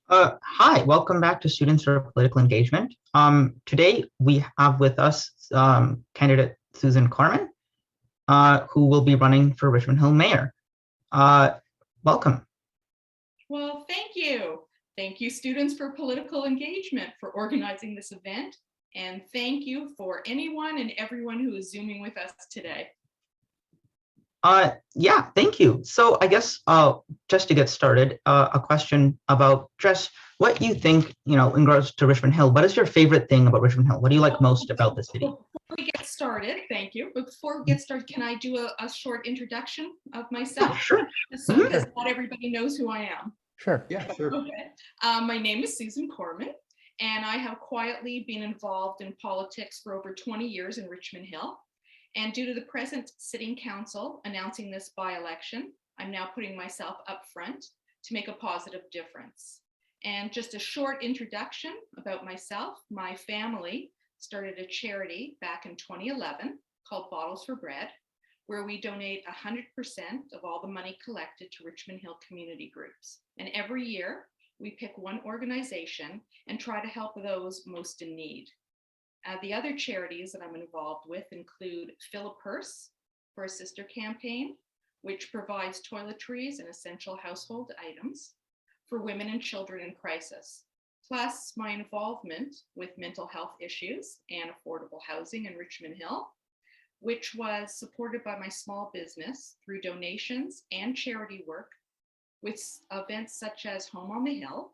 Hi, welcome back to Students for Political Engagement. Today we have with us candidate Susan Korman, who will be running for Richmond Hill Mayor. Welcome. Well, thank you. Thank you, Students for Political Engagement, for organizing this event. And thank you for anyone and everyone who is Zooming with us today. Yeah, thank you. So I guess just to get started, a question about just what you think, in regards to Richmond Hill. What is your favorite thing about Richmond Hill? What do you like most about the city? Before we get started, thank you. But before we get started, can I do a short introduction of myself? Sure. So, because not everybody knows who I am. Sure. Yeah, sure. Okay. My name is Susan Korman, and I have quietly been involved in politics for over 20 years in Richmond Hill. And due to the present sitting council announcing this by-election, I'm now putting myself up front to make a positive difference. And just a short introduction about myself. My family started a charity back in 2011 called Bottles for Bread, where we donate 100% of all the money collected to Richmond Hill community groups. And every year we pick one organization and try to help those most in need. The other charities that I'm involved with include Fill a Purse for a sister campaign, which provides toiletries and essential household items for women and children in crisis, plus my involvement with mental health issues and affordable housing in Richmond Hill, which was supported by my small business through donations and charity work with events such as Home on the Hill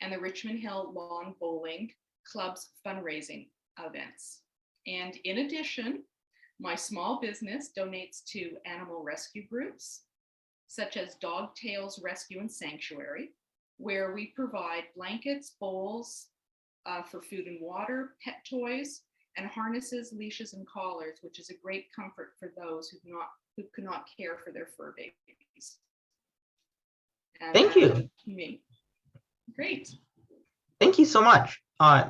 and the Richmond Hill Lawn Bowling Club's fundraising events. And in addition, my small business donates to animal rescue groups, such as Dog Tails Rescue and Sanctuary, where we provide blankets, bowls for food and water, pet toys, and harnesses, leashes, and collars, which is a great comfort for those who cannot care for their fur babies. And Thank you. Me. Great. Thank you so much.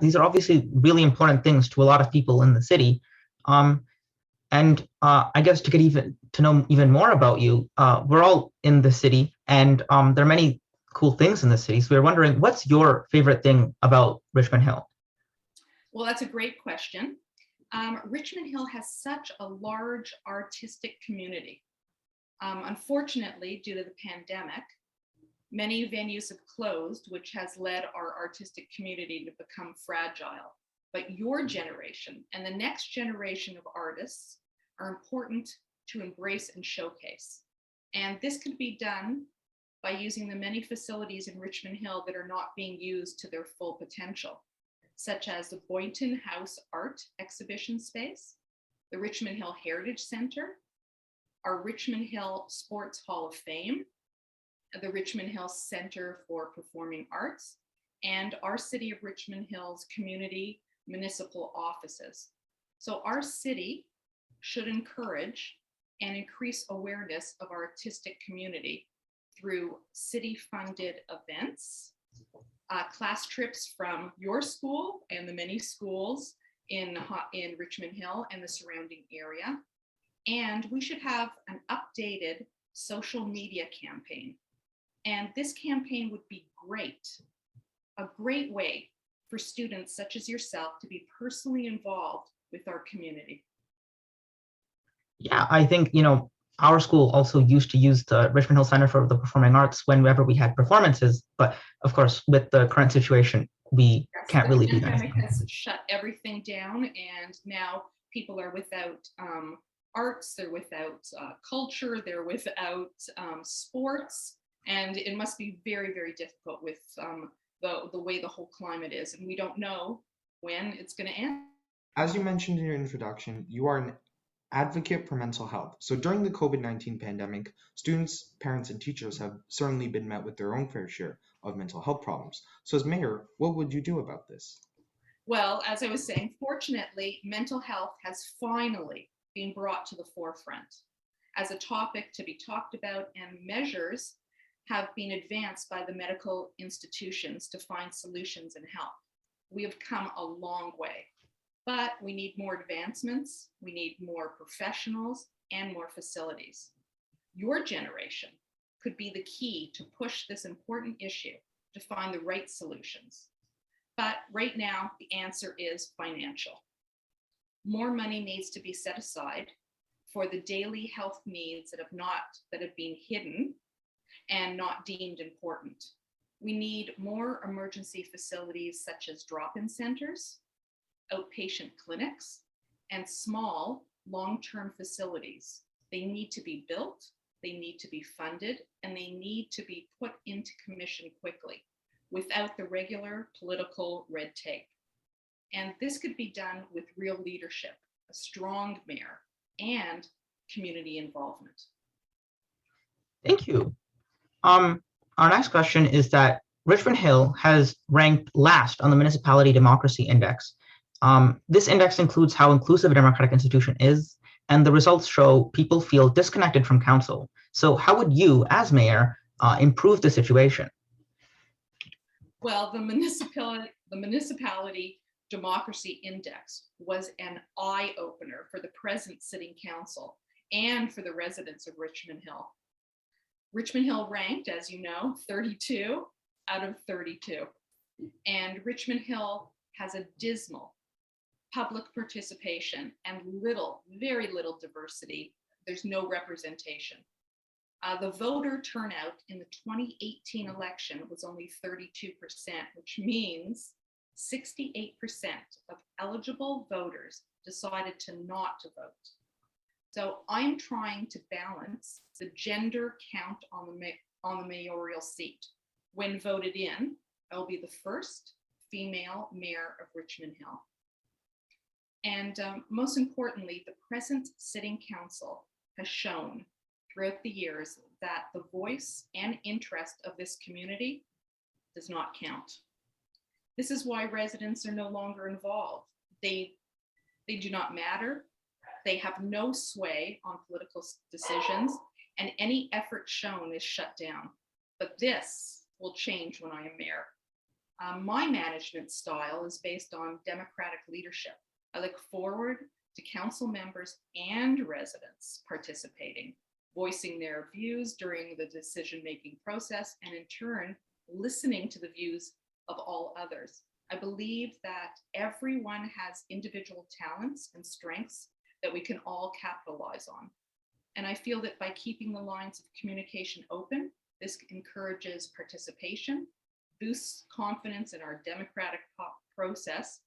These are obviously really important things to a lot of people in the city. And I guess to get to know even more about you, we're all in the city, and there are many cool things in the city. So we're wondering, what's your favorite thing about Richmond Hill? Well, that's a great question. Richmond Hill has such a large artistic community. Unfortunately, due to the pandemic, many venues have closed, which has led our artistic community to become fragile. But your generation and the next generation of artists are important to embrace and showcase. And this could be done by using the many facilities in Richmond Hill that are not being used to their full potential, such as the Boynton House Art Exhibition Space, the Richmond Hill Heritage Center, our Richmond Hill Sports Hall of Fame, the Richmond Hill Center for Performing Arts, and our City of Richmond Hill's community municipal offices. So our city should encourage and increase awareness of our artistic community through city-funded events, class trips from your school and the many schools in Richmond Hill and the surrounding area. And we should have an updated social media campaign. And this campaign would be a great way for students such as yourself to be personally involved with our community. Yeah, I think, our school also used to use the Richmond Hill Center for the Performing Arts whenever we had performances. But of course, with the current situation, we can't really do that. The pandemic has shut everything down, and now people are without arts, they're without culture, they're without sports. And it must be very, very difficult with the way the whole climate is. And we don't know when it's going to end. As you mentioned in your introduction, you are an advocate for mental health. So during the COVID-19 pandemic, students, parents, and teachers have certainly been met with their own fair share of mental health problems. So as mayor, what would you do about this? Well, as I was saying, fortunately, mental health has finally been brought to the forefront as a topic to be talked about, and measures have been advanced by the medical institutions to find solutions and help. We have come a long way. But we need more advancements, we need more professionals, and more facilities. Your generation could be the key to push this important issue to find the right solutions. But right now, the answer is financial. More money needs to be set aside for the daily health needs that have been hidden and not deemed important. We need more emergency facilities such as drop-in centers, outpatient clinics, and small long-term facilities. They need to be built, they need to be funded, and they need to be put into commission quickly without the regular political red tape. And this could be done with real leadership, a strong mayor, and community involvement. Thank you. Our next question is that Richmond Hill has ranked last on the Municipality Democracy Index. This index includes how inclusive a democratic institution is, and the results show people feel disconnected from council. So how would you, as mayor, improve the situation? Well, the Municipality Democracy Index was an eye-opener for the present Sitting Council and for the residents of Richmond Hill. Richmond Hill ranked, as you know, 32 out of 32. And Richmond Hill has a dismal public participation and very little diversity. There's no representation. The voter turnout in the 2018 election was only 32%, which means 68% of eligible voters decided to not to vote. So I'm trying to balance the gender count on the mayoral seat. When voted in, I will be the first female mayor of Richmond Hill. And most importantly, the present Sitting Council has shown throughout the years that the voice and interest of this community does not count. This is why residents are no longer involved. They do not matter. They have no sway on political decisions, and any effort shown is shut down. But this will change when I am mayor. My management style is based on democratic leadership. I look forward to council members and residents participating, voicing their views during the decision-making process, and in turn, listening to the views of all others. I believe that everyone has individual talents and strengths that we can all capitalize on. And I feel that by keeping the lines of communication open, this encourages participation, boosts confidence in our democratic process,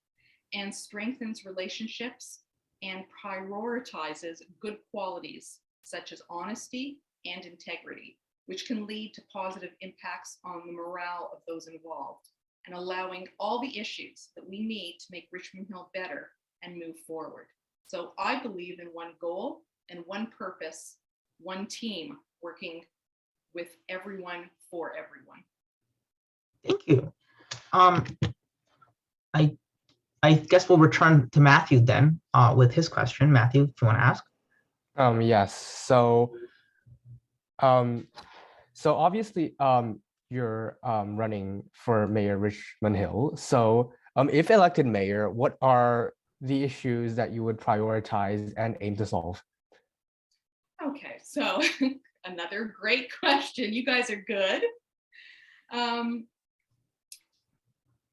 and strengthens relationships and prioritizes good qualities such as honesty and integrity, which can lead to positive impacts on the morale of those involved, and allowing all the issues that we need to make Richmond Hill better and move forward. So I believe in one goal and one purpose, one team working with everyone for everyone. Thank you. I guess we'll return to Matthew then with his question. Matthew, if you want to ask. Yes. So obviously, you're running for Mayor Richmond Hill. So if elected mayor, what are the issues that you would prioritize and aim to solve? Okay, so another great question. You guys are good.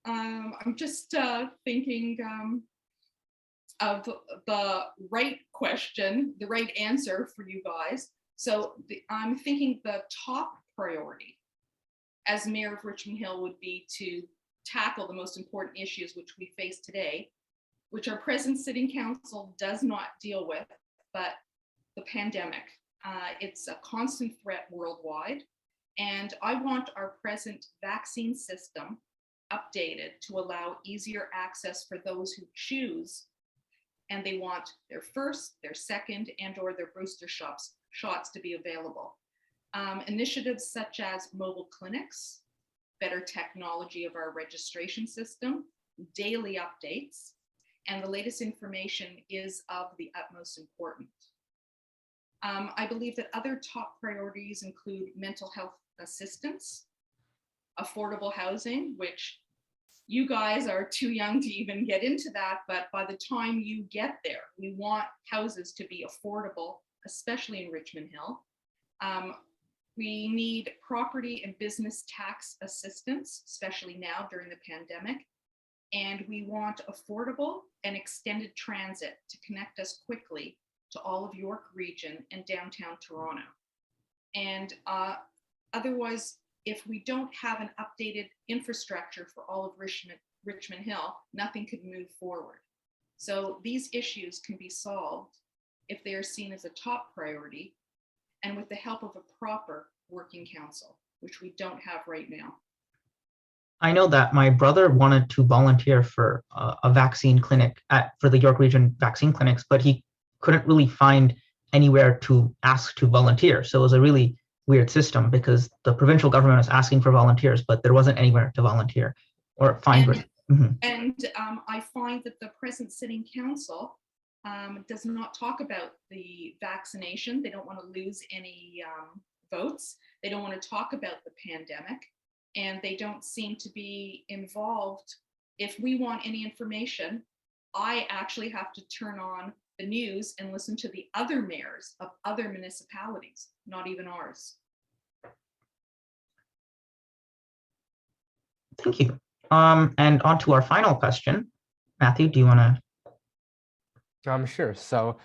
I'm just thinking of the right question, the right answer for you guys. So I'm thinking the top priority as mayor of Richmond Hill would be to tackle the most important issues which we face today, which our present Sitting Council does not deal with, but the pandemic. It's a constant threat worldwide. And I want our present vaccine system updated to allow easier access for those who choose, and they want their first, their second, and or their booster shots to be available. Initiatives such as mobile clinics, better technology of our registration system, daily updates, and the latest information is of the utmost importance. I believe that other top priorities include mental health assistance, affordable housing, which you guys are too young to even get into that, but by the time you get there, we want houses to be affordable, especially in Richmond Hill. We need property and business tax assistance, especially now during the pandemic. And we want affordable and extended transit to connect us quickly to all of York Region and downtown Toronto. And otherwise, if we don't have an updated infrastructure for all of Richmond Hill, nothing could move forward. So these issues can be solved if they are seen as a top priority and with the help of a proper working council, which we don't have right now. I know that my brother wanted to volunteer for a vaccine clinic for the York Region vaccine clinics, but he couldn't really find anywhere to ask to volunteer. So it was a really weird system because the provincial government was asking for volunteers, but there wasn't anywhere to volunteer or find. And I find that the present sitting council does not talk about the vaccination. They don't want to lose any votes. They don't want to talk about the pandemic, and they don't seem to be involved. If we want any information, I actually have to turn on the news and listen to the other mayors of other municipalities, not even ours. Thank you. And on to our final question. Matthew, do you want to? Sure. So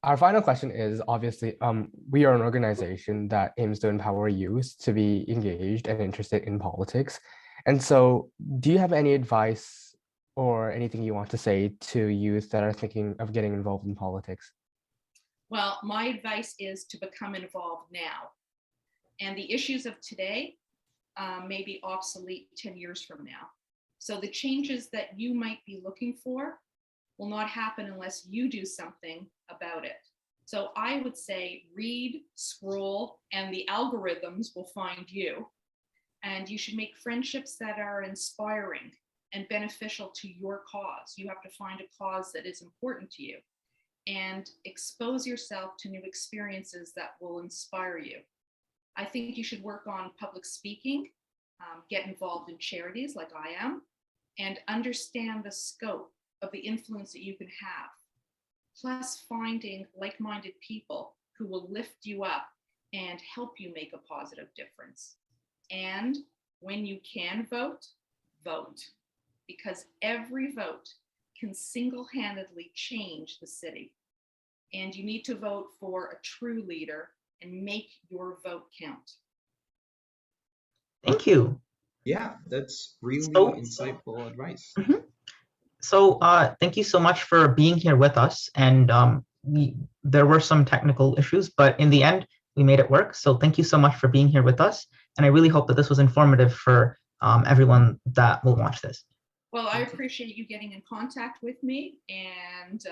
our final question is obviously, we are an organization that aims to empower youth to be engaged and interested in politics. And so do you have any advice or anything you want to say to youth that are thinking of getting involved in politics? Well, my advice is to become involved now. And the issues of today may be obsolete 10 years from now. So the changes that you might be looking for will not happen unless you do something about it. So I would say read, scroll, and the algorithms will find you. And you should make friendships that are inspiring and beneficial to your cause. You have to find a cause that is important to you and expose yourself to new experiences that will inspire you. I think you should work on public speaking, get involved in charities like I am, and understand the scope of the influence that you can have. Plus finding like-minded people who will lift you up and help you make a positive difference. And when you can vote, vote, because every vote can single-handedly change the city. And you need to vote for a true leader and make your vote count. Thank you. Yeah, that's really insightful advice. So thank you so much for being here with us. And there were some technical issues, but in the end, we made it work. So thank you so much for being here with us. And I really hope that this was informative for everyone that will watch this. Well, I appreciate you getting in contact with me, and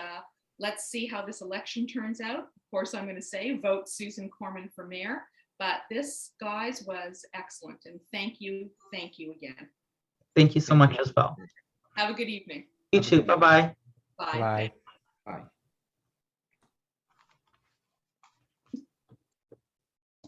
let's see how this election turns out. Of course, I'm going to say vote Susan Korman for mayor, but this, guys, was excellent. And thank you again. Thank you so much as well. Have a good evening. You too. Bye-bye. Bye. Bye. Bye.